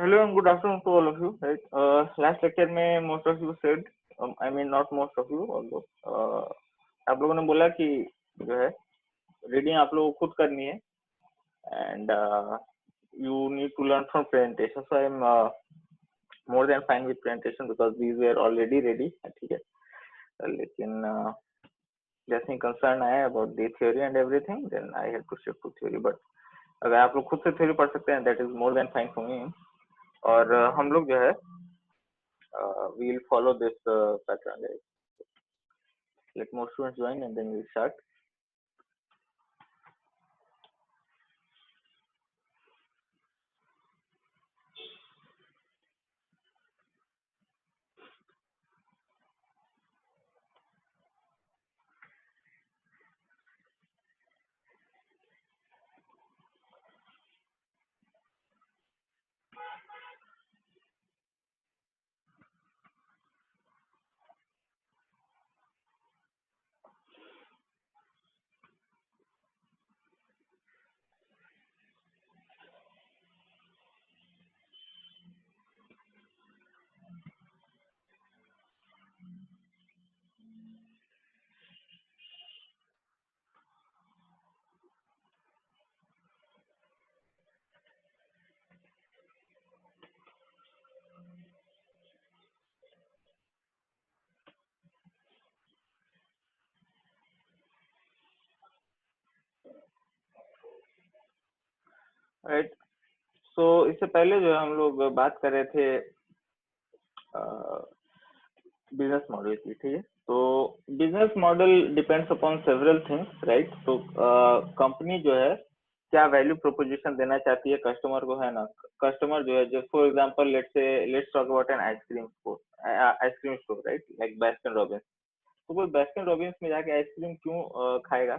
Hello and good afternoon to all of you. Right? Last lecture में most of you said, I mean not most of you, although आप लोगों ने बोला कि जो है रीडिंग आप लोगों को खुद करनी है and you need to learn from presentation. So I am more than fine with presentation because these were already ready. ठीक है, लेकिन जैसे ही concern आया about the theory and everything, then I had to shift to theory. But अगर आप लोग खुद से theory पढ़ सकते हैं, that is more than fine for me. और हम लोग जो है we'll follow this pattern, guys. Let more students join and then we'll start. Right. So इससे पहले जो हम लोग बात कर रहे थे बिजनेस मॉडल की, ठीक है. तो business model depends upon several things, right. तो कंपनी जो है क्या वैल्यू प्रोपोजिशन देना चाहती है कस्टमर को, है ना. कस्टमर जो है, जो for example let's talk about an ice cream store, right, like Baskin Robbins. तो कोई बास्किन रॉबिन्स में जाके आइसक्रीम क्यों खाएगा?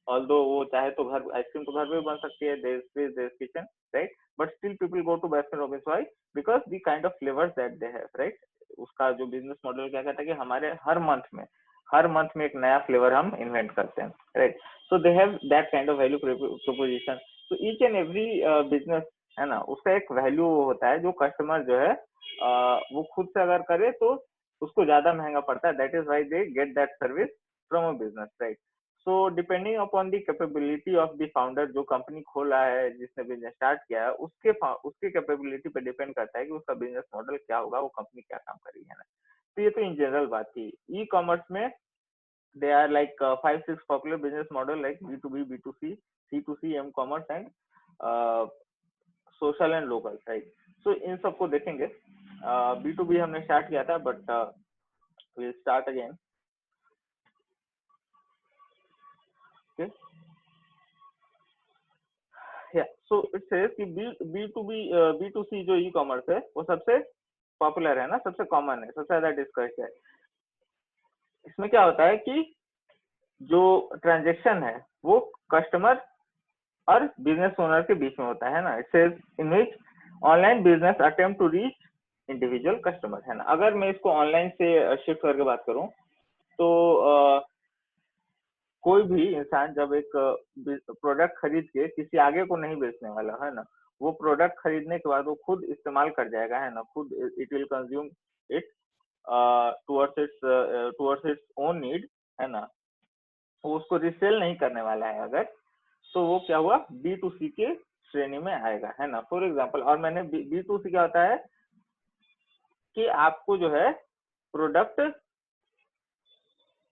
ऑल्दो वो चाहे तो घर आइसक्रीम तो घर में बन सकती है, their kitchen, right. But still people go to Baskin Robbins. Why? Because the kind of flavours that they have, right. उसका जो बिजनेस मॉडल क्या कहता है कि हमारे हर मंथ में एक नया फ्लेवर हम इन्वेंट करते हैं, right. So they have that kind of value proposition. तो ईच एंड एवरी बिजनेस, है ना, उसका एक वैल्यू होता है जो कस्टमर जो है वो खुद से अगर करे तो उसको ज्यादा महंगा पड़ता है. That is why they get that service from a business, right. So depending upon the capability of the founder, जो कंपनी खोला है, जिसने बिजनेस स्टार्ट किया है, उसके कैपेबिलिटी पे डिपेंड करता है कि उसका बिजनेस मॉडल क्या होगा, वो कंपनी क्या काम करेगी, है ना. तो ये तो इन जनरल बात थी. ई कॉमर्स में they are like 5-6 popular business model like B2B, B2C, C2C, m-commerce and social and local, right. So इन सबको देखेंगे. B2B हमने स्टार्ट किया था, but will start again. Okay. Yeah. So it says कि B2B, B2C जो e commerce है वो सबसे पॉपुलर है ना, सबसे कॉमन है, सबसे ज्यादा डिस्कस है. इसमें क्या होता है कि जो ट्रांजेक्शन है वो कस्टमर और बिजनेस ओनर के बीच में होता है ना. It says in which online business attempt to reach individual customer, है ना. अगर मैं इसको ऑनलाइन से शिफ्ट करके बात करूं तो कोई भी इंसान जब एक प्रोडक्ट खरीद के किसी आगे को नहीं बेचने वाला, है ना. वो प्रोडक्ट खरीदने के बाद वो खुद इस्तेमाल कर जाएगा, है ना. खुद it will consume it towards its own need, है ना. वो उसको रिसेल नहीं करने वाला है अगर, तो वो क्या हुआ, B2C के श्रेणी में आएगा, है ना. फॉर एग्जाम्पल, और मैंने B2C क्या होता है कि आपको जो है प्रोडक्ट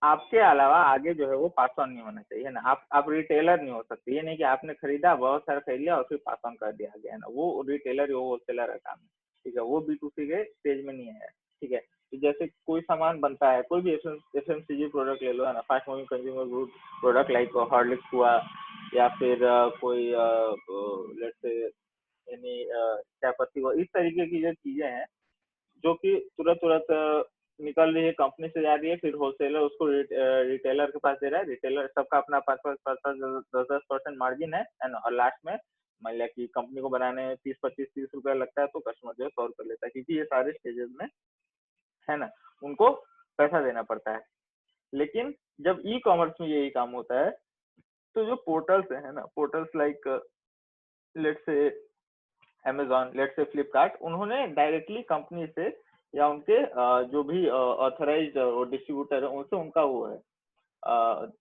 आपके अलावा आगे जो है वो पास ऑन नहीं होना चाहिए, है ना. आप रिटेलर नहीं हो सकते. ये नहीं कि आपने खरीदा, बहुत सारा खरीद लिया और फिर पास ऑन कर दिया गया, है ना. वो रिटेलर, वो होलसेलर का काम है, ठीक है. वो B2C के स्टेज में नहीं है, ठीक है. तो जैसे कोई सामान बनता है, कोई भी FMCG प्रोडक्ट ले लो, है ना, fast moving consumer good product like Horlicks हुआ, या फिर कोई लेट्स से यानी चाय पत्ती हुआ, इस तरीके की जो चीजें हैं जो कि तुरंत तुरंत निकल रही है, कंपनी से जा रही है, फिर होलसेलर उसको रिटेलर के पास दे रहा है. रिटेलर सबका अपना 5-10% मार्जिन है ना. और लास्ट में मान लिया कि कंपनी को बनाने में 30-25-30 रुपया लगता है, तो कस्टमर जो है 100 रुपये लेता है, क्योंकि ये सारे स्टेजेस में, है ना, उनको पैसा देना पड़ता है. लेकिन जब ई कॉमर्स में यही काम होता है, तो जो पोर्टल्स है ना, portals like let's say Amazon, let's say Flipkart, उन्होंने डायरेक्टली कंपनी से या उनके जो भी ऑथराइज्ड डिस्ट्रीब्यूटर है उनसे उनका वो है,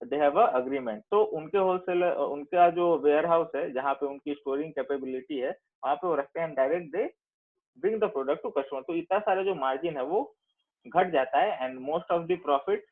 दे हैव अ अग्रीमेंट। तो उनके होलसेलर, उनका जो वेयर हाउस है जहाँ पे उनकी स्टोरिंग कैपेबिलिटी है, वहाँ पे वो रखते हैं, direct they bring the product to customer. तो इतना सारा जो मार्जिन है वो घट जाता है, and most of the profit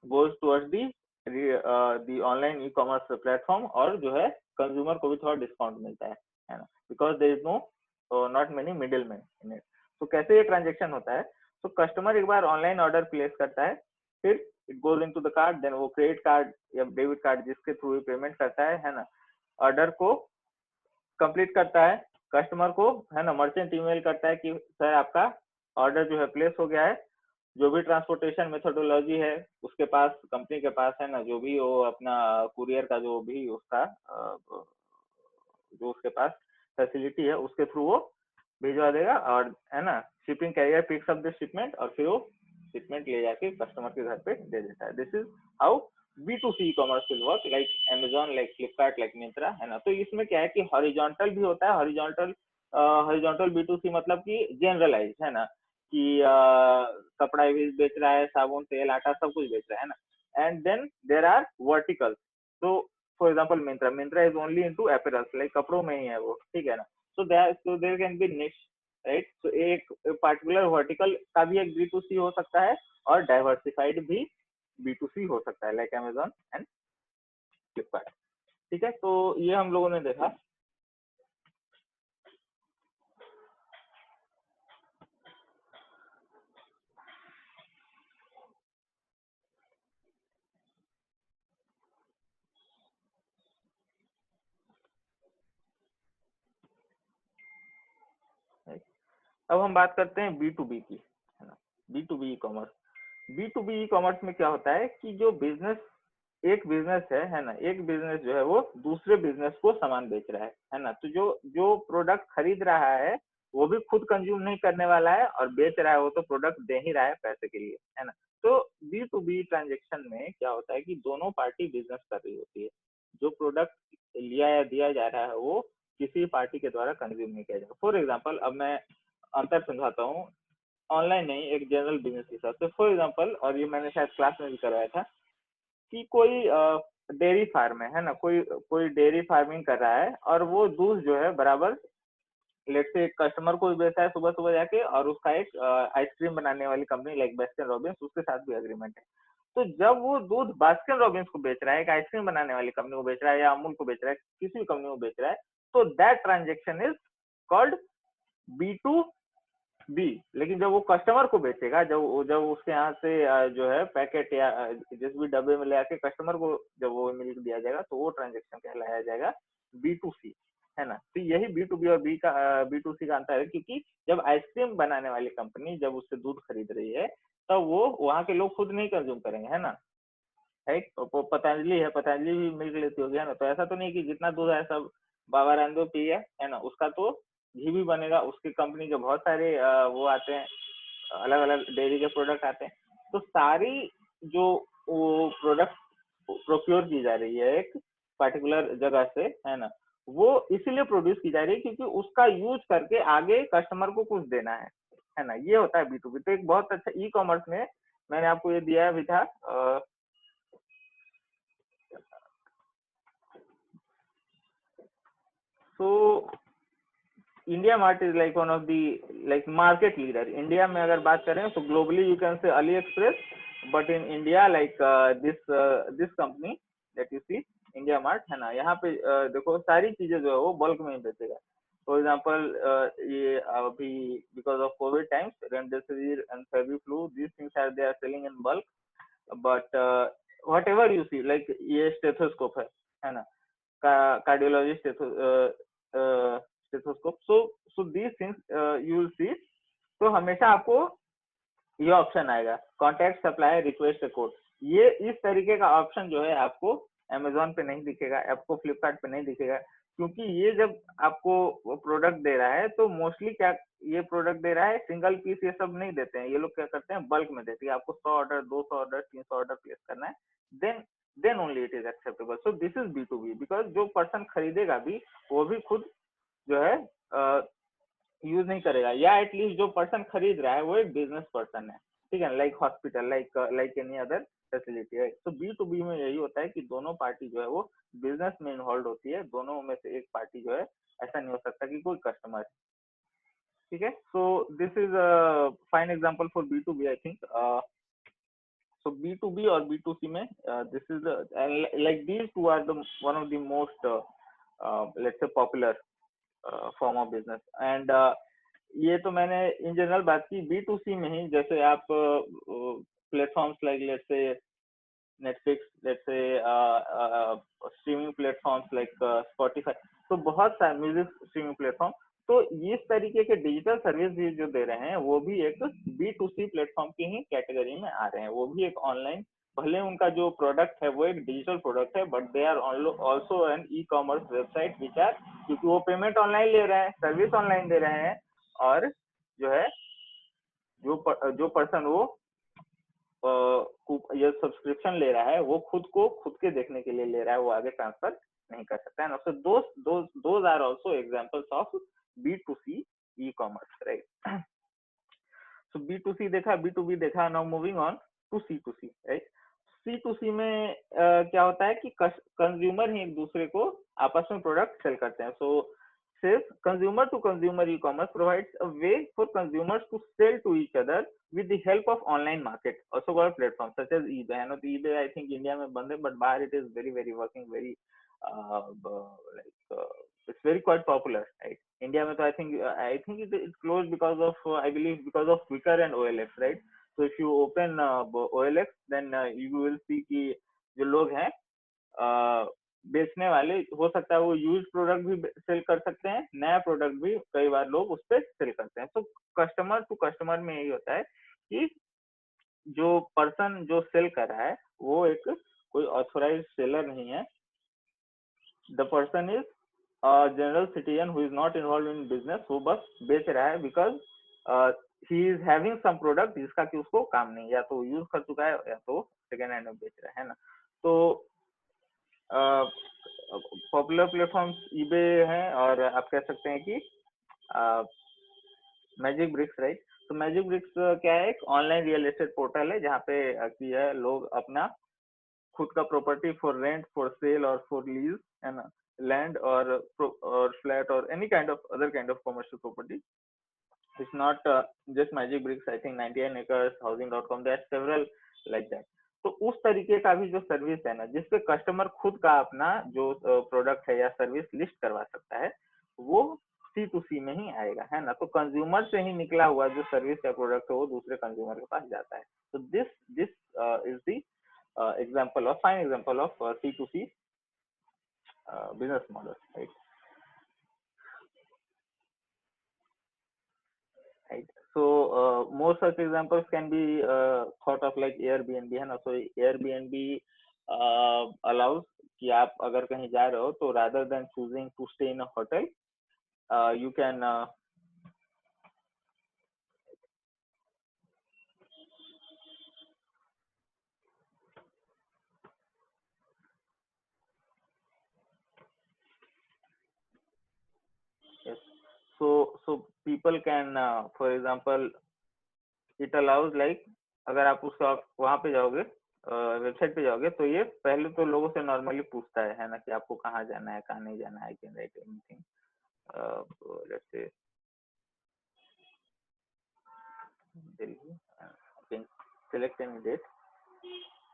goes towards the online e commerce platform, और जो है कंज्यूमर को भी थोड़ा डिस्काउंट मिलता है ना, because there is no not many middle man in it. तो कैसे ये ट्रांजेक्शन होता है, तो कस्टमर एक बार ऑनलाइन ऑर्डर प्लेस करता है, फिर it goes into the card, then वो क्रेडिट कार्ड या डेबिट कार्ड जिसके थ्रू पेमेंट करता है ना, ऑर्डर को कंप्लीट करता है, कस्टमर को है ना मर्चेंट ईमेल करता है कि सर आपका ऑर्डर जो है प्लेस हो गया है, जो भी ट्रांसपोर्टेशन मेथोडोलॉजी है उसके पास, कंपनी के पास है ना, जो भी वो अपना कुरियर का जो भी उसका जो उसके पास फैसिलिटी है उसके थ्रू वो भिजवा देगा, और है ना shipping carrier picks up the shipment, और फिर वो शिपमेंट ले जाके कस्टमर के घर पे दे देता है। This is how B2C commerce will work, like Amazon, like Flipkart, like Myntra, है ना। तो इसमें क्या है कि हॉरिजॉन्टल भी होता है, हॉरिजॉन्टल B2C मतलब कि जनरलाइज है ना, कि कपड़ा भी बेच रहा है, साबुन, तेल, आटा सब कुछ बेच रहा है ना, and then there are vertical. तो for example Myntra is only into apparels, like कपड़ों में ही है वो, ठीक है ना। So there can be niche, right. तो एक पार्टिकुलर वर्टिकल का भी एक B2C हो सकता है, और डाइवर्सिफाइड भी B2C हो सकता है, लाइक अमेजोन एंड फ्लिपकार्ट। ठीक है, तो ये हम लोगों ने देखा। अब हम बात करते हैं B2B की, है ना। B2B e commerce, B2B e commerce में क्या होता है कि जो बिजनेस, एक बिजनेस है ना, एक बिजनेस जो है वो दूसरे बिजनेस को सामान बेच रहा है ना। तो जो जो प्रोडक्ट खरीद रहा है वो भी खुद कंज्यूम नहीं करने वाला है, और बेच रहा है वो तो प्रोडक्ट दे ही रहा है पैसे के लिए, है ना। तो B2B ट्रांजेक्शन में क्या होता है कि दोनों पार्टी बिजनेस कर रही होती है, जो प्रोडक्ट लिया या दिया जा रहा है वो किसी पार्टी के द्वारा कंज्यूम नहीं किया जाएगा। फॉर एग्जाम्पल, अब मैं अंतर समझाता हूँ, ऑनलाइन नहीं, एक जनरल बिजनेस के हिसाब से। फॉर एग्जाम्पल, और ये मैंने शायद क्लास में भी करवाया था, कि कोई डेयरी फार्म है ना, कोई कोई डेयरी फार्मिंग कर रहा है, और वो दूध जो है बराबर लेट से कस्टमर को भी बेचता है सुबह सुबह जाके, और उसका एक आइसक्रीम बनाने वाली कंपनी लाइक बास्किन रॉबिन्स, उसके साथ भी एग्रीमेंट है। तो जब वो दूध बास्किन रॉबिन्स को बेच रहा है, एक आइसक्रीम बनाने वाली कंपनी को बेच रहा है, या अमूल को बेच रहा है, किसी भी कंपनी को बेच रहा है, तो that transaction is called B2B। लेकिन जब वो कस्टमर को बेचेगा, जब जब उसके यहाँ से जो है पैकेट या जिस भी डब्बे में ले आके कस्टमर को जब वो मिल्क दिया जाएगा, तो वो ट्रांजेक्शन कहलाया जाएगा B2C, है ना। तो यही B2B और B2C का अंतर है, क्योंकि जब आइसक्रीम बनाने वाली कंपनी जब उससे दूध खरीद रही है, तब वो वहाँ के लोग खुद नहीं कंज्यूम करेंगे, है ना, राइट। तो पतंजलि है, पतंजलि भी मिल्क लेती होगी, है ना। तो ऐसा तो नहीं कि जितना दूध है सब बाबा रामदेव पी है ना, उसका तो घी भी बनेगा, उसकी कंपनी के बहुत सारे वो आते हैं, अलग अलग डेयरी के प्रोडक्ट आते हैं। तो सारी जो वो प्रोडक्ट प्रोक्योर की जा रही है एक पर्टिकुलर जगह से, है ना, वो इसीलिए प्रोड्यूस की जा रही है क्योंकि उसका यूज करके आगे कस्टमर को कुछ देना है ना। ये होता है B2B। तो एक बहुत अच्छा ई कॉमर्स में मैंने आपको ये दिया भी था, so IndiaMART is like one of the like market leader. India में अगर बात करें तो globally you can say AliExpress, but in India like this company that you see, IndiaMART, है ना। यहाँ पे देखो सारी चीजें जो है वो बल्क में ही बेचेगा। फॉर एग्जाम्पल, ये अभी because of Covid times remdesivir and FabiFlu, these things are they are selling in bulk, but whatever you see, like ये स्टेथोस्कोप है ना, cardiology stethoscope, so these things you will see. तो हमेशा आपको ये option आएगा, कॉन्टैक्ट सप्लायर रिक्वेस्ट कोड। ये इस तरीके का ऑप्शन जो है आपको अमेजोन पे नहीं दिखेगा, आपको फ्लिपकार्ट पे नहीं दिखेगा, क्योंकि ये जब आपको प्रोडक्ट दे रहा है तो मोस्टली क्या ये प्रोडक्ट दे रहा है, सिंगल पीस ये सब नहीं देते हैं ये लोग, क्या करते हैं बल्क में देते हैं। आपको 100 ऑर्डर, 200 ऑर्डर, 300 ऑर्डर प्लेस करना है, then then only it is acceptable. So this is B2B, because जो पर्सन खरीदेगा भी वो भी खुद जो है यूज नहीं करेगा, या एटलीस्ट जो पर्सन खरीद रहा है वो एक बिजनेस पर्सन है, ठीक है, like hospital, like any other facility है। तो बी टू बी में यही होता है कि दोनों पार्टी जो है वो बिजनेस में इन्वॉल्व होती है, दोनों में से एक पार्टी जो है, ऐसा नहीं हो सकता कि कोई कस्टमर, ठीक है। So this is a fine example for B to B I think. So B2B और B2C में this is the like these two are the one of the most let's say popular form of business and ये तो मैंने in general बात की B2C में ही, जैसे आप platforms like let's say Netflix, let's say streaming platforms like Spotify, तो बहुत सारे म्यूजिक स्ट्रीमिंग प्लेटफॉर्म, तो इस तरीके के डिजिटल सर्विस भी जो दे रहे हैं वो भी एक B2C प्लेटफॉर्म की ही कैटेगरी में आ रहे हैं। वो भी एक ऑनलाइन, भले उनका जो प्रोडक्ट है वो एक डिजिटल प्रोडक्ट है, but they are also an e commerce website which are, क्योंकि वो पेमेंट ऑनलाइन ले रहे हैं, सर्विस ऑनलाइन दे रहे हैं, और जो है जो पर्सन वो ये सब्सक्रिप्शन ले रहा है वो खुद के देखने के लिए ले रहा है, वो आगे ट्रांसफर नहीं कर सकता है ना। So those are also examples of B2C e commerce, right. So B2C देखा, B2B देखा, now moving on to C2C, right. C2C में क्या होता है कि कंज्यूमर ही एक दूसरे को आपस में प्रोडक्ट सेल करते हैं। सो says consumer to consumer e-commerce provides a way for consumers to sell to each other with the help of online market, also called platforms such as eBay. I know the eBay I think India में बंद है, but बाहर it is very working very it's very quite popular, right? India में तो I think it closed because of I believe because of Quikr and OLX, right? So if you open OLX then you will see कि जो लोग हैं बेचने वाले, हो सकता है वो यूज प्रोडक्ट भी सेल कर सकते हैं, नया प्रोडक्ट भी कई बार लोग उस पर सेल करते हैं। तो कस्टमर टू कस्टमर में यही होता है कि जो पर्सन जो सेल कर रहा है वो एक कोई ऑथोराइज सेलर नहीं है, the person is general citizen who is not involve in business, वो बस बेच रहा है because he is having some product जिसका कि उसको काम नहीं, या तो यूज कर चुका है या तो सेकेंड हैंड में बेच रहा है ना। तो पॉपुलर प्लेटफॉर्म्स ईबे हैं, और आप कह सकते हैं कि मैजिक ब्रिक्स, राइट। तो मैजिक ब्रिक्स क्या है, एक ऑनलाइन रियल एस्टेट पोर्टल है जहाँ पे किया है लोग अपना खुद का property for rent, for sale और फॉर लीज, है ना, लैंड और फ्लैट और any kind of other kind of commercial property. It's not just MagicBricks, I think 99 acres, housing.com, there are several like that। तो उस तरीके का भी जो सर्विस है ना, जिसपे कस्टमर खुद का अपना जो प्रोडक्ट है या सर्विस लिस्ट करवा सकता है, वो C2C में ही आएगा, है ना। तो कंज्यूमर से ही निकला हुआ जो सर्विस या प्रोडक्ट है वो दूसरे कंज्यूमर के पास जाता है। तो this is the example of fine example of C2C business model, right? So more such examples can be thought of like Airbnb, है ना। So Airbnb allows कि आप अगर कहीं जा रहे हो तो rather than choosing to stay in a hotel, you can yes, so people can for example it allows like अगर आप उसका वहां पे जाओगे, वेबसाइट पे जाओगे, तो ये पहले तो लोगों से नॉर्मली पूछता है ना, कि आपको कहाँ जाना है, कहाँ नहीं जाना है, can write anything, let's say Delhi, can select any date,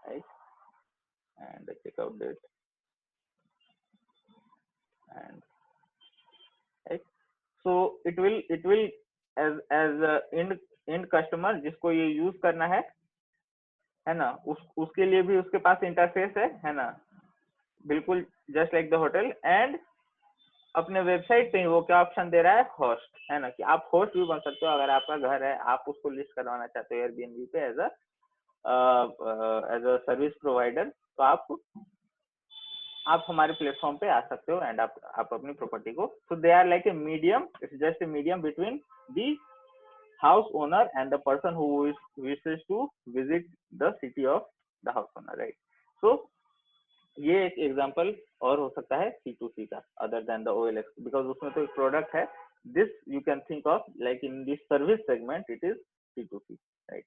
right, and the checkout date, and right, so it will as a end customer जिसको ये यूज करना है ना, उसके लिए भी उसके पास इंटरफेस है ना, बिल्कुल just like the hotel. And अपने वेबसाइट पे ही वो क्या ऑप्शन दे रहा है, होस्ट, है ना, कि आप होस्ट भी बन सकते हो। अगर आपका घर है, आप उसको लिस्ट करवाना चाहते हो एयरबीएनबी पे एज अ सर्विस प्रोवाइडर, तो आप हमारे प्लेटफॉर्म पे आ सकते हो एंड आप अपनी प्रॉपर्टी को, so they are like a medium, it's just a medium between the house owner and the person who wishes to visit the city of the house owner, right. So ये एक example और हो सकता है C2C का, other than the OLX, because उसमें तो एक प्रोडक्ट है, this you can think of like in this service segment, it is C2C, right?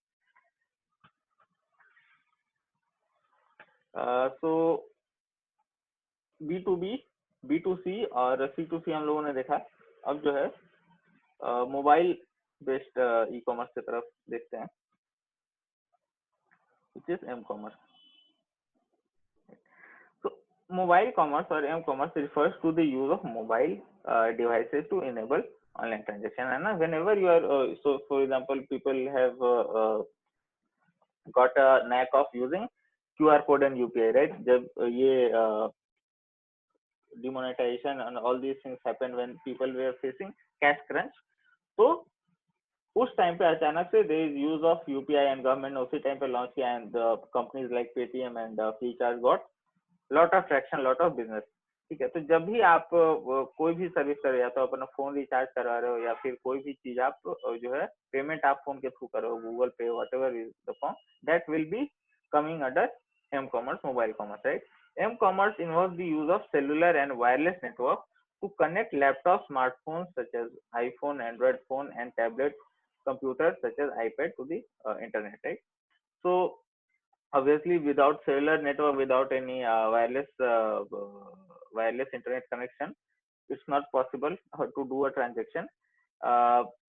So B2B, B2C और C2C हम लोगों ने देखा। अब जो है मोबाइल बेस्ड ई कॉमर्स की तरफ देखते हैं, which is M commerce. So mobile commerce or M commerce refers to the use of mobile devices to enable online transaction. है ना, whenever you are so for example people have got a knack of using QR code and UPI, right? जब ये demonetization and all these things happened when people were facing cash crunch, तो उस time पे अचानक से there is use of UPI and government ने उसी time पे लॉन्च किया and companies like Paytm and Freecharge got lot of traction, lot of business, ठीक है। तो जब भी आप कोई भी सर्विस कर रहे हो, या तो अपना फोन रिचार्ज करवा रहे हो या फिर कोई भी चीज आप जो है पेमेंट आप फोन के थ्रू करो, गूगल पे whatever is the form, that will be coming under M commerce, mobile commerce, right? M commerce involves the use of cellular and wireless network to connect laptops, smartphones such as iPhone, Android phone, and tablet computers such as iPad to the internet, right? So obviously without cellular network, without any wireless internet connection, it's not possible to do a transaction.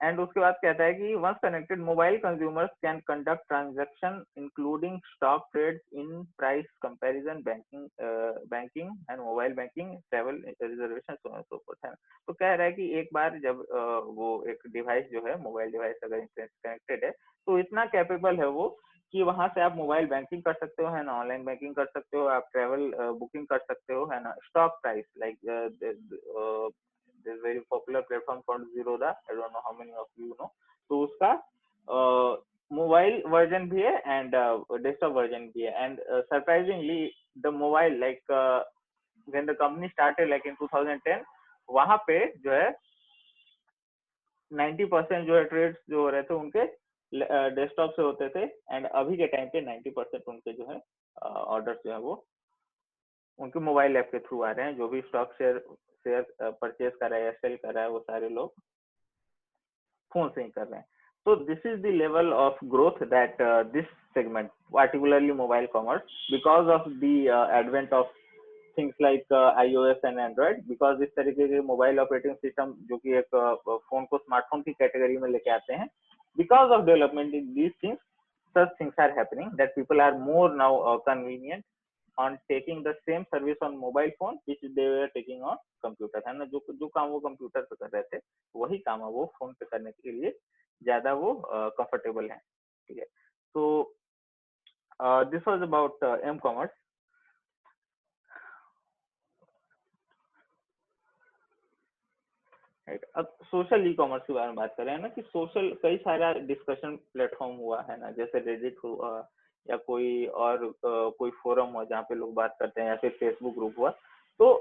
And उसके बाद कहता है कि once connected, mobile consumers can conduct transaction including stock trades, in price comparison, banking and mobile banking, travel reservation, so on and so forth, है। तो कह रहा है कि एक बार जब वो एक डिवाइस जो है, मोबाइल डिवाइस अगर इंटरनेट कनेक्टेड है, तो इतना कैपेबल है वो कि वहां से आप मोबाइल बैंकिंग कर सकते हो, है ना, ऑनलाइन बैंकिंग कर सकते हो, आप ट्रेवल बुकिंग कर सकते हो, है ना, stock price like this very popular platform called Zerodha, I don't know how many of you know, तो उसका मोबाइल वर्जन भी है एंड डेस्कटॉप वर्जन भी है, and surprisingly the mobile like when the company started like in 2010, वहां पे जो है 90% जो है ट्रेड्स जो हो रहे थे उनके डेस्कटॉप से होते थे, एंड अभी के टाइम पे 90% उनके जो है ऑर्डर्स जो है वो उनके मोबाइल ऐप के थ्रू आ रहे हैं। जो भी स्टॉक शेयर परचेज कर रहा है या सेल कर रहा है वो सारे लोग फोन से ही कर रहे हैं। So this is the level of growth that this segment, particularly mobile commerce, because of the advent of things like iOS and Android, because इस तरीके के मोबाइल ऑपरेटिंग सिस्टम जो कि एक फोन को स्मार्टफोन की कैटेगरी में लेके आते हैं, because of development in these things, such things are happening that people are more now convenient on taking the same service on mobile phone which they were taking on computer, है ना, जो काम वो computer पे कर रहे थे वही काम वो फोन पे करने के लिए ज्यादा वो कंफर्टेबल है, ठीक है। तो this was about m commerce. Right, अब सोशल ई कॉमर्स के बारे में बात करें ना, कि सोशल कई सारा डिस्कशन प्लेटफॉर्म हुआ है ना, जैसे रेडिट हुआ या कोई और कोई फोरम हुआ जहाँ पे लोग बात करते हैं, या फिर फेसबुक ग्रुप हुआ। तो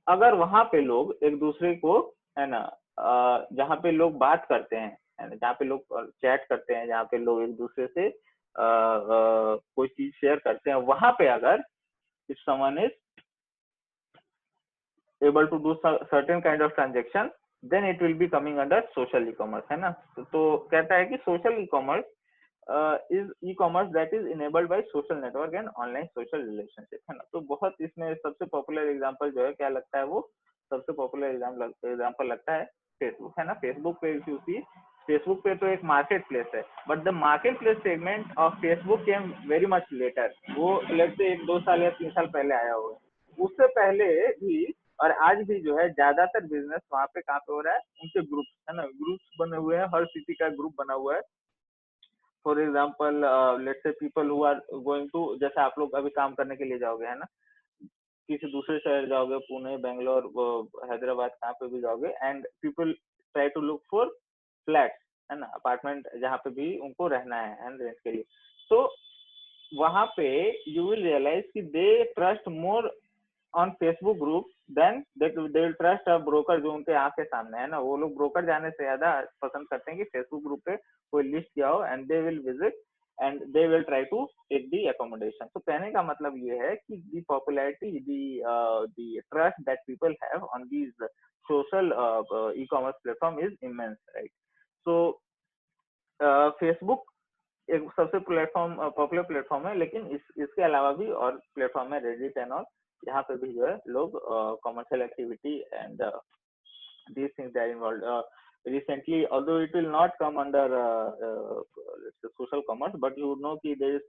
अगर वहां पे लोग एक दूसरे को, है ना, जहाँ पे लोग बात करते हैं, है ना, जहाँ पे लोग चैट करते हैं, जहाँ पे लोग एक दूसरे से कोई चीज शेयर करते हैं, वहां पे अगर if someone is able to do certain kind of transaction, then it will be coming under social e-commerce, है ना। तो कहता है कि social e-commerce is e-commerce that is enabled by social network and online social relationship, है ना। तो बहुत इसमें सबसे पॉपुलर एग्जांपल जो है क्या लगता है, वो सबसे पॉपुलर एग्जांपल लगता है फेसबुक, है ना। फेसबुक पे यू सी, फेसबुक पे तो एक मार्केट प्लेस है, but the market place segment of Facebook came very much later. वो लेट से 1-2 साल या 3 साल पहले आया हुआ है। उससे पहले भी और आज भी जो है ज्यादातर बिजनेस वहां पे कहाँ पे हो रहा है, उनके ग्रुप, है ना, ग्रुप्स बने हुए हैं, हर सिटी का ग्रुप बना हुआ है। For example let's say people who are going to, जैसे आप लोग अभी काम करने के लिए जाओगे, है ना, किसी दूसरे शहर जाओगे, पुणे, बेंगलोर, हैदराबाद, कहाँ पे भी जाओगे, and people try to look for flat, है ना, अपार्टमेंट जहाँ पे भी उनको रहना है एंड रेंट के लिए। तो वहां पे यू विल रियलाइज कि they trust more on Facebook group then they will trust a broker जो उनके आंख के सामने है ना। वो लोग ब्रोकर जाने से ज्यादा पसंद करते हैं कि फेसबुक ग्रुप पे कोई लिस्ट किया हो and they will visit and they will try to take the accommodation. तो कहने का मतलब ये है कि the popularity, the trust that people have on these social e-commerce platform is immense, right? So Facebook एक सबसे प्लेटफॉर्म पॉपुलर प्लेटफॉर्म है, लेकिन इसके अलावा भी और प्लेटफॉर्म है, रेडिट एंड ऑल। यहाँ पे भी जो है लोग commercial activity and these things they are involved. Recently, although it will not come under social commerce, but you know कि there is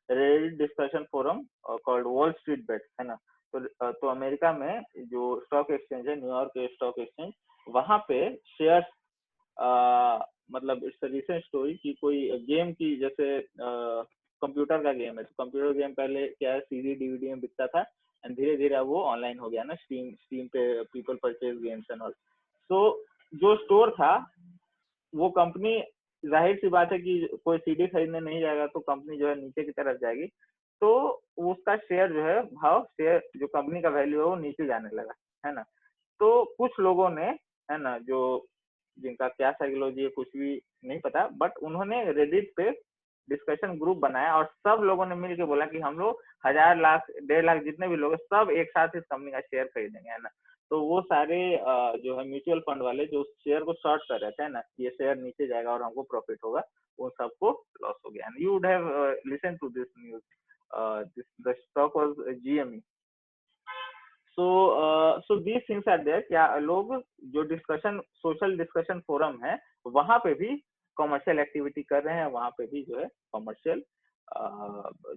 Reddit discussion forum called Wall Street Bets, है ना? तो अमेरिका में जो स्टॉक एक्सचेंज है, New York के stock exchange, वहां पे शेयर्स मतलब इट्स रिसेंट स्टोरी कि कोई गेम की, जैसे कंप्यूटर का गेम है, तो कंप्यूटर गेम पहले क्या है, सीडी डीवीडी में बिकता था, एंड धीरे धीरे वो ऑनलाइन हो गया ना, स्टीम पे people purchase games and all. तो जो स्टोर था वो कंपनी, जाहिर सी बात है कि कोई सीडी खरीदने नहीं जाएगा तो कंपनी जो है नीचे की तरफ जाएगी, तो उसका शेयर जो है, भाव शेयर जो कंपनी का वैल्यू है वो नीचे जाने लगा, है ना? तो कुछ लोगों ने, है ना, जो जिनका क्या साइकोलॉजी है कुछ भी नहीं पता, बट उन्होंने रेडिट पे डिस्कशन ग्रुप बनाया और सब लोगों ने मिलकर बोला कि हम लोग 1000 लाख 1.5 लाख जितने भी लोग सब एक साथ इस कंपनी का शेयर खरीदेंगे, है ना? तो वो सारे जो है म्यूचुअल फंड वाले जो शेयर को शॉर्ट कर रहे थे ना, ये शेयर नीचे जाएगा और हमको प्रॉफिट होगा, उन सबको लॉस हो गया। And you would have listen to this news, the stock was GME. So these things are there. क्या लोग जो डिस्कशन, सोशल डिस्कशन फोरम है, वहां पे भी कॉमर्शियल एक्टिविटी कर रहे हैं, वहां पे भी जो है कॉमर्शियल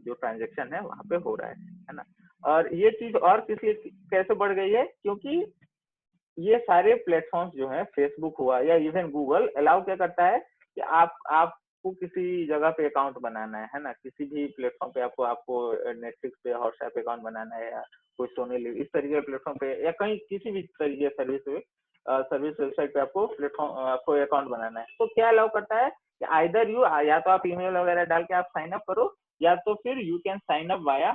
जो ट्रांजेक्शन है वहां पे हो रहा है ना? और ये चीज और किसी कैसे बढ़ गई है, क्योंकि ये सारे प्लेटफॉर्म्स जो है, फेसबुक हुआ या इवन गूगल, अलाउ क्या करता है कि आपको किसी जगह पे अकाउंट बनाना है ना, किसी भी प्लेटफॉर्म पे आपको नेटफ्लिक्स पे, हॉटस्टार पे अकाउंट बनाना है, या कोई सोनी लिव इस तरीके के प्लेटफॉर्म पे, या कहीं किसी भी तरीके सर्विस वेबसाइट पे आपको प्लेटफॉर्म आपको अकाउंट बनाना है, तो क्या अलाउ करता है कि आइदर यू, या तो आप ईमेल वगैरह डाल के आप साइन अप करो, या तो फिर you can sign up via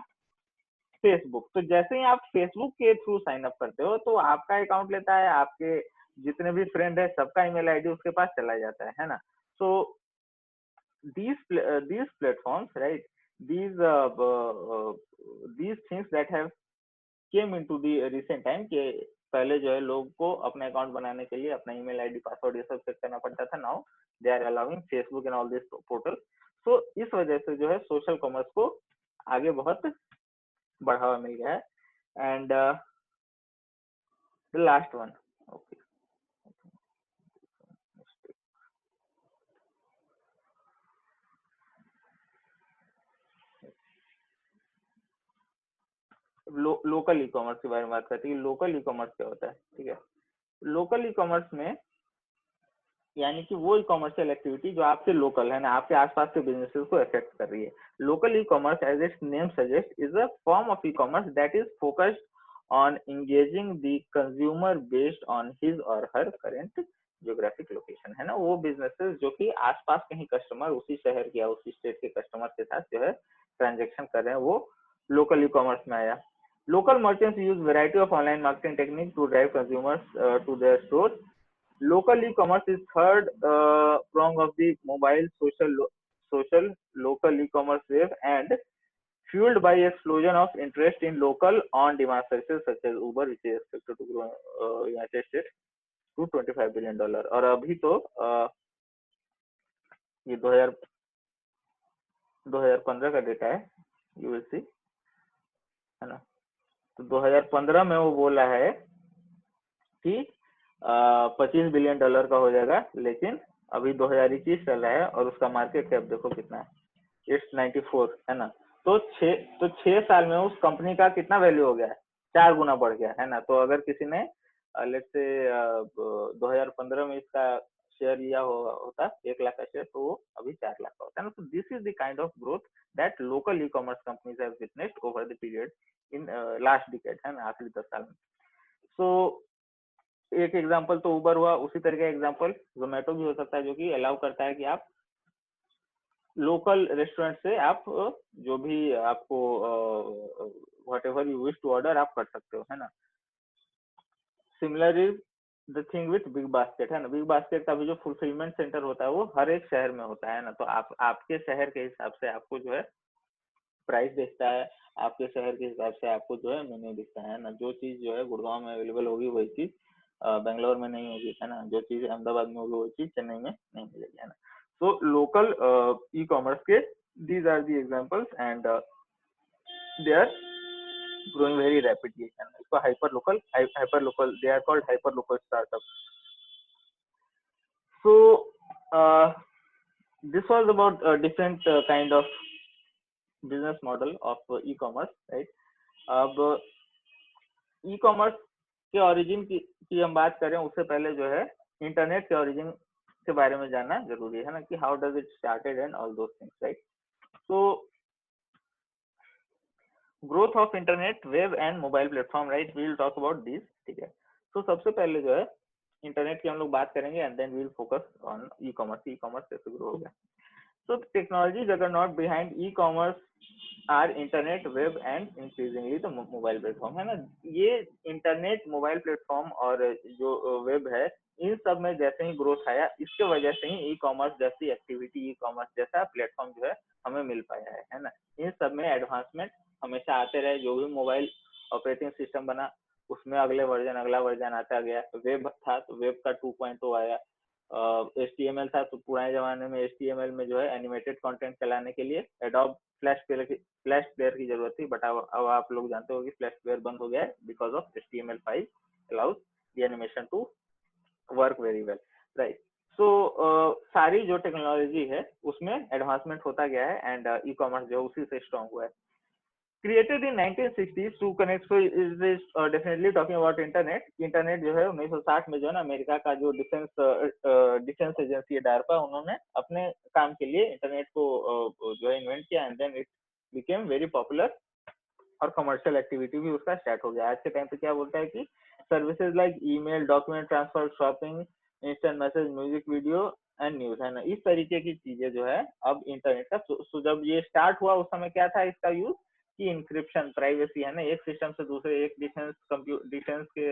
Facebook. तो जैसे ही आप फेसबुक के थ्रू साइन अप करते हो, तो आपका अकाउंट लेता है, आपके जितने भी फ्रेंड है सबका ईमेल आईडी उसके पास चला जाता है ना? सो these platforms, right, these these things that have came into the recent time, के पहले जो है लोग को अपने अकाउंट बनाने के लिए अपना ईमेल आईडी पासवर्ड ये सब सेट करना पड़ता था, now they are allowing Facebook and all this portal. So इस वजह से जो है सोशल कॉमर्स को आगे बहुत बढ़ावा मिल गया है। And the last one, okay, local e commerce के बारे में बात करते हैं। लोकल ई कॉमर्स क्या होता है? ठीक है, लोकल ई कॉमर्स में यानी कि वो ई कॉमर्शियल एक्टिविटी जो आपके लोकल है ना, आपके आसपास के बिजनेसेस को अफेक्ट कर रही है। Local e commerce, as its name suggest, is a form of e commerce that is focused on engaging the consumer based on his or her current geographic location, है ना? वो बिजनेसेस जो कि आसपास के ही कस्टमर, उसी शहर के या उसी स्टेट के कस्टमर के साथ जो है ट्रांजेक्शन कर रहे हैं, वो लोकल ई कॉमर्स में आया। Local merchants use variety of online marketing techniques to drive consumers to their stores. Local e-commerce is third prong of the mobile social local e-commerce wave, and fueled by explosion of interest in local on-demand services such as Uber, which is expected to grow United States to $25 billion। और अभी तो ये 2015 का data है, USC, है ना? तो 2015 में वो बोला है कि $25 बिलियन का हो जाएगा, लेकिन अभी 2021 चल रहा है और उसका मार्केट कैप देखो कितना है, इट्स 94, है ना? तो 6 साल में उस कंपनी का कितना वैल्यू हो गया है? 4 गुना बढ़ गया, है ना? तो अगर किसी ने लेट्स से 2015 में इसका शेयर लिया होता 1 लाख का शेयर, तो वो अभी 4 लाख का होता है ना? तो this is the kind of growth that local e commerce companies have witnessed over the period in last decade, है ना, आखिरी 10 साल में। सो एक एग्जांपल तो उबर हुआ, उसी तरह का एग्जांपल जोमेटो भी हो सकता है, जो कि अलाउ करता है कि आप लोकल रेस्टोरेंट से आप जो भी आपको whatever you wish to order आप कर सकते हो, है ना? Similar is the thing with BigBasket, है ना? बिग बास्केट का भी जो फुलफिलमेंट सेंटर होता है वो हर एक शहर में होता है ना, तो आपके शहर के हिसाब से आपको जो है प्राइस दिखता है, आपके शहर के हिसाब से आपको जो है मेन्यू दिखता है ना? जो चीज जो है गुड़गांव में अवेलेबल होगी वही चीज बेंगलोर में नहीं होगी, है ना, जो चीज अहमदाबाद में होगी वो चीज चेन्नई में नहीं मिलेगी, है ना। तो लोकल ई कॉमर्स के these are the examples and they are growing very rapidly, and इसको hyper local, they are called hyper local startups. So uh, this was about different kind of business model of e-commerce, right? अब ई commerce के origin की हम बात करें, उससे पहले जो है इंटरनेट के ओरिजिन के बारे में जानना जरूरी है ना, कि how does it started and all those things, right. तो growth of internet, web and mobile platform, right, we will talk about this, ठीक है। तो सबसे पहले जो है इंटरनेट की हम लोग बात करेंगे and then we will focus on e commerce कैसे ग्रो हो गया। So the technology juggernaut behind e-commerce are internet, web and increasingly the mobile platform, है ना। ये इंटरनेट, मोबाइल प्लेटफॉर्म और जो वेब है, इन सब में जैसे ही ग्रोथ आया, इसके वजह से ही ई कॉमर्स जैसी एक्टिविटी, ई कॉमर्स जैसा प्लेटफॉर्म जो है हमें मिल पाया है ना। इन सब में एडवांसमेंट हमेशा आते रहे, जो भी मोबाइल ऑपरेटिंग सिस्टम बना उसमें अगला वर्जन आता गया। वेब था तो वेब का 2.0 आया, HTML था तो पुराने जमाने में HTML में जो है एनिमेटेड कंटेंट चलाने के लिए एडोब फ्लैश प्लेयर की जरूरत थी, बट अब आप लोग जानते हो कि फ्लैश प्लेयर बंद हो गया है because of HTML5 allows the animation to work very well, right? So सारी जो टेक्नोलॉजी है उसमें एडवांसमेंट होता गया है एंड ई कॉमर्स जो उसी से स्ट्रॉन्ग हुआ है। Created in 1960s to connect, so is this definitely talking about internet। Internet जो है 1960 में जो है ना, अमेरिका का जो डिफेंस एजेंसी है डार्पा, उन्होंने अपने काम के लिए इंटरनेट को जो है इन्वेंट किया and then it became very popular और कमर्शियल एक्टिविटी भी उसका स्टार्ट हो गया। आज के टाइम पे क्या बोलता है कि services like email, document transfer, shopping, instant message, music video and news, है ना, इस तरीके की चीजें जो है अब इंटरनेट का। so जब ये स्टार्ट हुआ उस समय क्या था इसका यूज, कि इंक्रिप्शन, प्राइवेसी, है ना, एक सिस्टम से दूसरे, एक डिफेंस के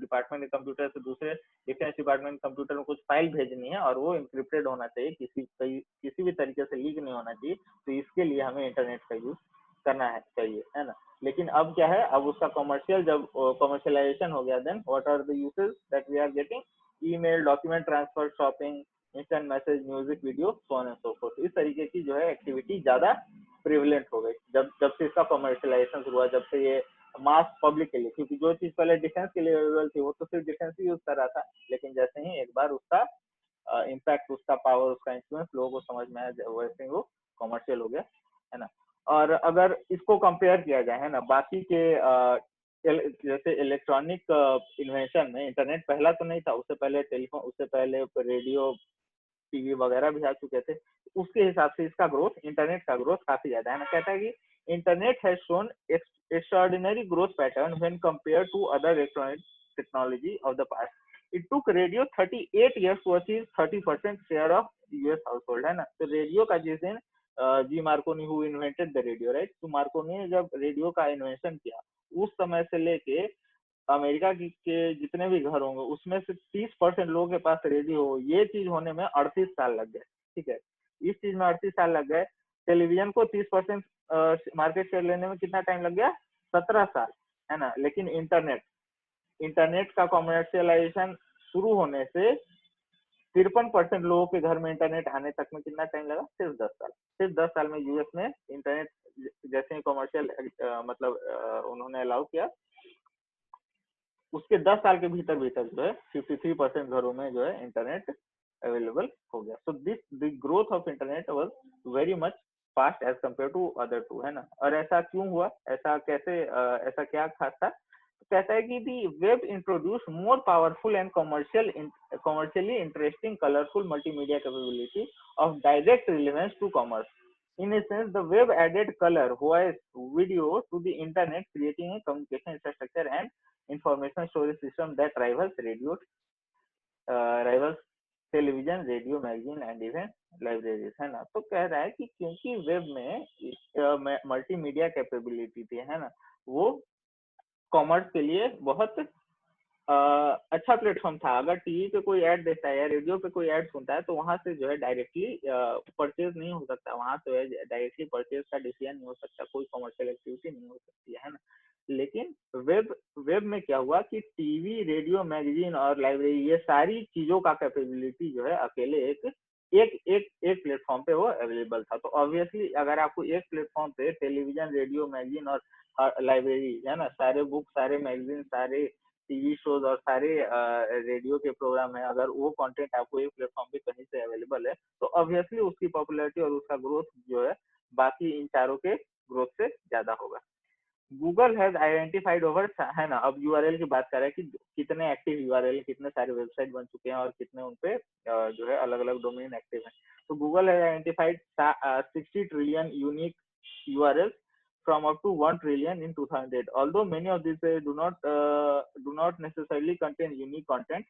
डिपार्टमेंट के कंप्यूटर से दूसरे डिफेंस डिपार्टमेंट कंप्यूटर में कुछ फाइल भेजनी है और वो इंक्रिप्टेड होना चाहिए, किसी भी तरीके से लीक नहीं होना चाहिए, तो इसके लिए हमें इंटरनेट का यूज करना है चाहिए, है ना। लेकिन अब क्या है, अब उसका कमर्शियल जब कमर्शियलाइजेशन हो गया, then what are the usage that we are getting, email, document transfer, shopping, instant message, music video, so on and so forth. इस तरीके की जो है एक्टिविटी ज्यादा प्रिविलेंट हो गई जब से इसका कमर्शियलाइजेशन शुरू हुआ, जब से ये मास पब्लिक के लिए, क्योंकि जो चीज पहले डिफेंस के लिए अवेलेबल थी वो तो सिर्फ डिफेंस ही यूज कर रहा था, लेकिन जैसे ही एक बार उसका इम्पैक्ट, उसका पावर, उसका इन्फ्लुएंस लोगों को समझ में आया, वैसे ही वो कमर्शियल हो गया, है ना। और अगर इसको कंपेयर किया जाए, है ना, बाकी के जैसे इलेक्ट्रॉनिक इन्वेंशन में, इंटरनेट पहला तो नहीं था, उससे पहले टेलीफोन, उससे पहले रेडियो, टीवी वगैरह भी आ चुके थे, उसके हिसाब से इसका ग्रोथ, इंटरनेट का ग्रोथ काफी ज्यादा है ना। कहता है कि internet has shown extraordinary growth pattern when compared to other electronic technology of the past. It took radio 38 years to achieve 30% share of US household, है ना। तो रेडियो का जिस दिन जी Markovnikov who invented the radio, right, तो Markovnikov ने जब radio का इन्वेंशन किया, उस समय से लेके अमेरिका के जितने भी घर होंगे उसमें से 30% लोगों के पास रेडियो हो, ये चीज होने में 38 साल लग गए, ठीक है, इस चीज में 38 साल लग गए। टेलीविजन को 30% मार्केट शेयर लेने में कितना टाइम लग गया, 17 साल, है ना। लेकिन इंटरनेट का कमर्शियलाइजेशन शुरू होने से 53% लोगों के घर में इंटरनेट आने तक में कितना टाइम लगा, सिर्फ 10 साल। सिर्फ 10 साल में यूएस में इंटरनेट जैसे ही कमर्शियल मतलब उन्होंने अलाउ किया, उसके 10 साल के भीतर जो है 53% घरों में जो है इंटरनेट अवेलेबल हो गया। So this the growth of internet was very much fast as compare to other two, है ना। और ऐसा क्यों हुआ, ऐसा कैसे, ऐसा क्या खास था, तो कहता है कि the web introduce more powerful and commercially interesting colourful multimedia capability of direct relevance to commerce. In a sense, the web added color, voice, video to the internet, creating a communication infrastructure and information storage system that rivals television, radio, magazine and even libraries, है ना। तो कह रहा है कि क्योंकि web में multimedia capability थी, है ना, वो कॉमर्स के लिए बहुत अच्छा प्लेटफॉर्म था। अगर टीवी पे कोई ऐड देता है या रेडियो पे कोई ऐड सुनता है तो वहां से जो है डायरेक्टली परचेज नहीं हो सकता, वहां से डायरेक्टली परचेज का डिसीजन नहीं हो सकता, कोई कमर्शियल एक्टिविटी नहीं हो सकती है ना। लेकिन वेब वेब में क्या हुआ कि टीवी, रेडियो, मैगजीन और लाइब्रेरी, ये सारी चीजों का कैपेबिलिटी जो है अकेले एक प्लेटफॉर्म पे वो अवेलेबल था। तो ऑब्वियसली अगर आपको एक प्लेटफॉर्म पे टेलीविजन, रेडियो, मैगजीन और लाइब्रेरी है ना, सारे बुक, सारे मैगजीन, सारे टीवी शोज और सारे रेडियो के प्रोग्राम है, अगर वो कंटेंट आपको एक प्लेटफॉर्म पे कहीं से अवेलेबल है, तो ऑब्वियसली उसकी पॉपुलैरिटी और उसका ग्रोथ जो है बाकी इन चारों के ग्रोथ से ज्यादा होगा। गूगल हैज आइडेंटिफाइड ओवर, है ना, अब यूआरएल की बात कर रहे हैं कि कितने एक्टिव यूआरएल, कितने सारे वेबसाइट बन चुके हैं और कितने उनपे जो है अलग अलग डोमेन एक्टिव है। तो Google has identified 60 trillion unique URL from up to 1 trillion in 2008. Although many of these do not necessarily contain unique content.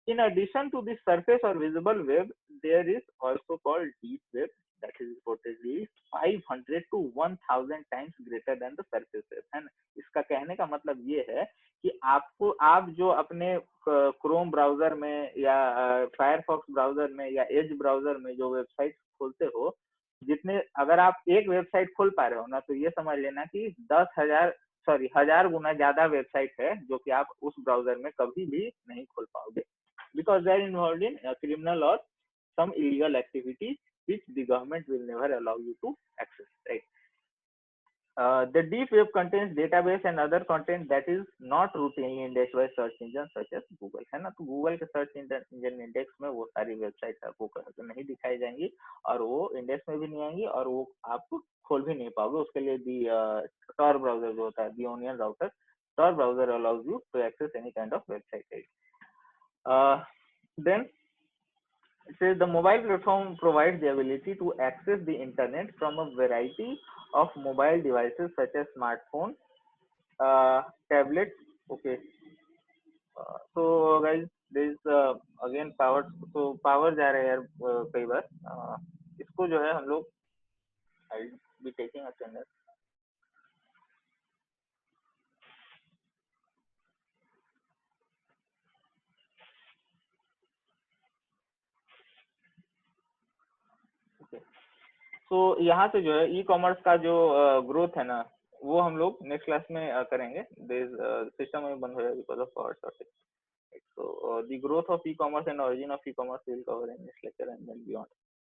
In addition to the surface or visible web, there is also called deep web, that is reportedly 500 to 1000 times greater than the surface web, है ना। इसका कहने का मतलब ये है कि आप जो अपने क्रोम ब्राउजर में या फायरफॉक्स ब्राउजर में या एज ब्राउजर में जो वेबसाइट खोलते हो, जितने अगर आप एक वेबसाइट खोल पा रहे हो ना, तो ये समझ लेना कि 10,000 गुना ज्यादा वेबसाइट है जो कि आप उस ब्राउजर में कभी भी नहीं खोल पाओगे, because they are involved in criminal or some illegal activity which the government will never allow you to access, right? The deep web contains database and other content that is not routinely indexed by search engines such as Google, है ना। तो Google के search engine index में वो सारी website आपको नहीं दिखाई जाएंगी और वो इंडेक्स में भी नहीं आएंगी और वो आप खोल भी नहीं पाओगे। उसके लिए दी tor ब्राउजर जो होता है, the onion router, tor browser allows you to access any kind of website. Then it says the mobile platform provides the ability to access the internet from a variety of mobile devices such as smartphone, tablets. Okay, so guys, there is again power. So power जा रहा है यार कई बार। इसको जो है हम लोग I'll be taking attendance. Okay. तो यहाँ से जो है ई कॉमर्स का जो ग्रोथ है ना, वो हम लोग नेक्स्ट क्लास में करेंगे। सिस्टम में बंद हो जाएगा because of power shortage. So the growth of e-commerce and origin of e-commerce will cover in this lecture and then beyond.